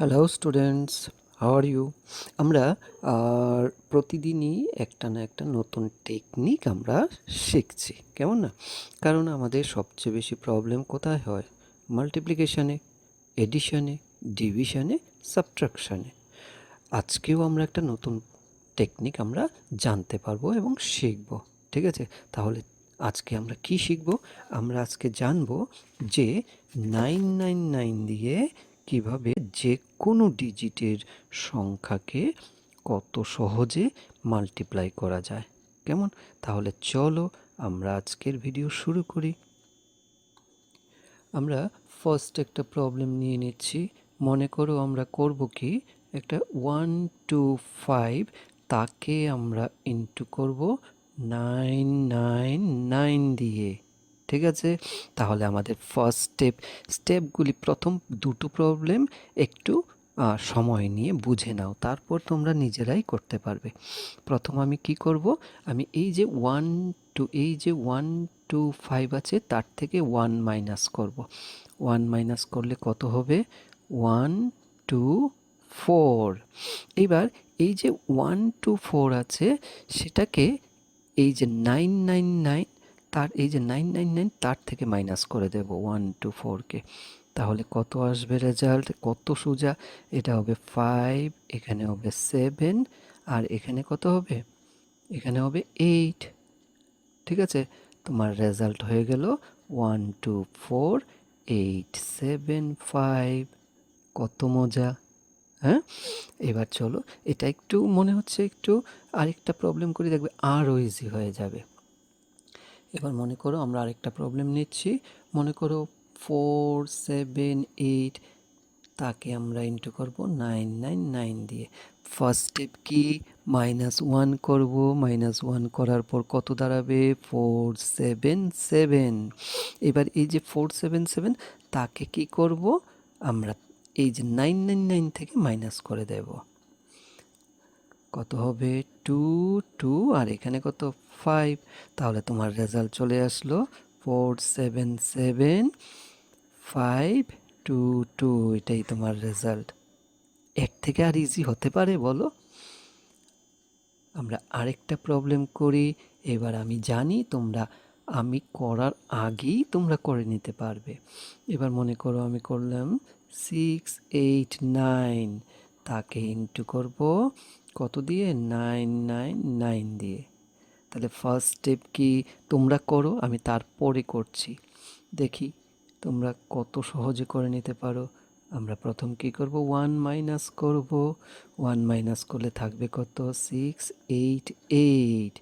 Hello students, how are you? আমরা প্রতিদিনই একটা না একটা নতুন টেকনিক আমরা শিখছি, কেমন না? কারণ আমাদের সবচেয়ে বেশি প্রবলেম কোথায় হয়? মাল্টিপ্লিকেশানে, এডিশনে, ডিভিশনে, সাবট্রাকশানে। আজকেও আমরা একটা নতুন টেকনিক আমরা জানতে পারবো এবং শিখব, ঠিক আছে? তাহলে আজকে আমরা কি শিখব? আমরা আজকে জানবো যে 999 দিয়ে কিভাবে যে কোনো ডিজিটের সংখ্যাকে কত সহজে মাল্টিপ্লাই করা যায়, কেমন? তাহলে চলো আমরা আজকের ভিডিও শুরু করি। আমরা ফার্স্ট একটা প্রবলেম নিয়ে নিচ্ছি। মনে করো আমরা করব কি, একটা 125 তাকে আমরা ইন্টু করব 999 দিয়ে, ঠিক আছে? তাহলে আমাদের ফার্স্ট স্টেপগুলি প্রথম দুটো প্রবলেম একটু সময় নিয়ে বুঝে নাও, তারপর তোমরা নিজেরাই করতে পারবে। প্রথম আমি কি করব, আমি এই যে 125 আছে তার থেকে 1 মাইনাস করব। 1 মাইনাস করলে কত হবে? 124। এবার এই যে 124 আছে সেটাকে এই যে 999 তার থেকে মাইনাস করে দেব 124কে। তাহলে কত আসবে রেজাল্ট? কত সোজা, এটা হবে 5, এখানে হবে 7, আর এখানে কত হবে? এখানে হবে 8, ঠিক আছে? তোমার রেজাল্ট হয়ে গেল 124,875। কত মজা, হ্যাঁ? এবার চলো, এটা একটু মনে হচ্ছে একটু আরেকটা প্রবলেম করি, দেখবে আরও ইজি হয়ে যাবে। এবার মনে করো আমরা আরেকটা প্রবলেম নিচ্ছি। মনে করো 478 তাকে আমরা ইন্টু করব 999 দিয়ে। ফার্স্ট স্টেপ কি? -1 করব। -1 করার পর কত দাঁড়াবে? 477। এবার এই যে 477 তাকে কি করব আমরা? এই যে 999 থেকে মাইনাস করে দেব। কত হবে? 2 আর এখানে কত? 5। তাহলে তোমার রেজাল্ট চলে আসলো 477,522। এটাই তোমার রেজাল্ট। এর থেকে আর ইজি হতে পারে বলো? আমরা আরেকটা প্রবলেম করি। এবার আমি জানি আমি করার আগেই তোমরা করে নিতে পারবে। এবার মনে করো আমি করলাম 689 তাকে ইন্টু করব কত দিয়ে? 999 দিয়ে। তাহলে ফার্স্ট স্টেপ কি? তোমরা করো, আমি তারপরে করছি, দেখি তোমরা কত সহজে করে নিতে পারো। আমরা প্রথম কি করব? 1 মাইনাস করব। 1 মাইনাস করলে থাকবে কত? 688।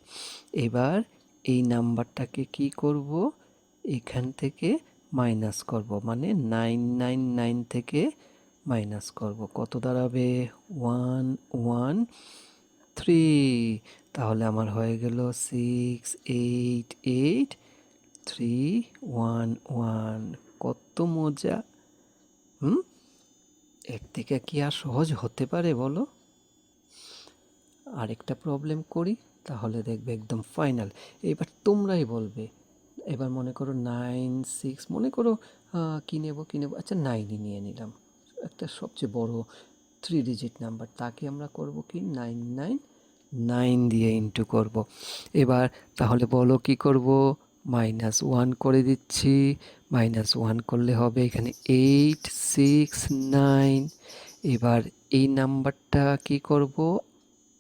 এবার এই নাম্বারটাকে কি করব? এখান থেকে মাইনাস করব, মানে 999 থেকে মাইনাস করব। কত দাঁড়াবে? 113। তাহলে আমার হয়ে গেল 688,311। কত মজা, এর থেকে কি আর সহজ হতে পারে বলো? আরেকটা প্রবলেম করি, তাহলে দেখবে একদম ফাইনাল। এবার তোমরাই বলবে। এবার মনে করো 96, মনে করো কী নেব, আচ্ছা 9ই নিয়ে নিলাম। একটা সবচেয়ে বড় 3 ডিজিট নাম্বার, তাকে আমরা করব কি? 999 দিয়ে ইন্টু করব। এবার তাহলে বলো কি করব? -1 করে দিচ্ছি। -1 করলে হবে এখানে 869। এবার এই নাম্বারটা কি করব?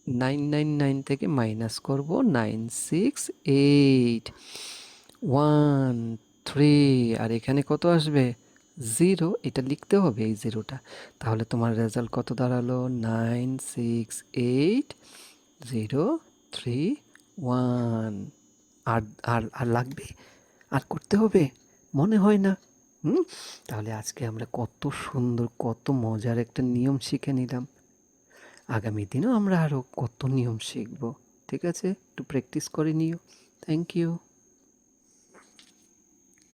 999 থেকে মাইনাস করব 968,113। আর এখানে কত আসবে? 0। এটা লিখতে হবে, এই জিরোটা। তাহলে তোমার রেজাল্ট কত দাঁড়ালো? 968,031। আর আর আর লাগবে? আর করতে হবে? মনে হয় না। হুম, তাহলে আজকে আমরা কত সুন্দর, কত মজার একটা নিয়ম শিখে নিলাম। আগামী দিনেও আমরা আরও কত নিয়ম শিখব, ঠিক আছে? একটু প্র্যাকটিস করে নিও। Thank you.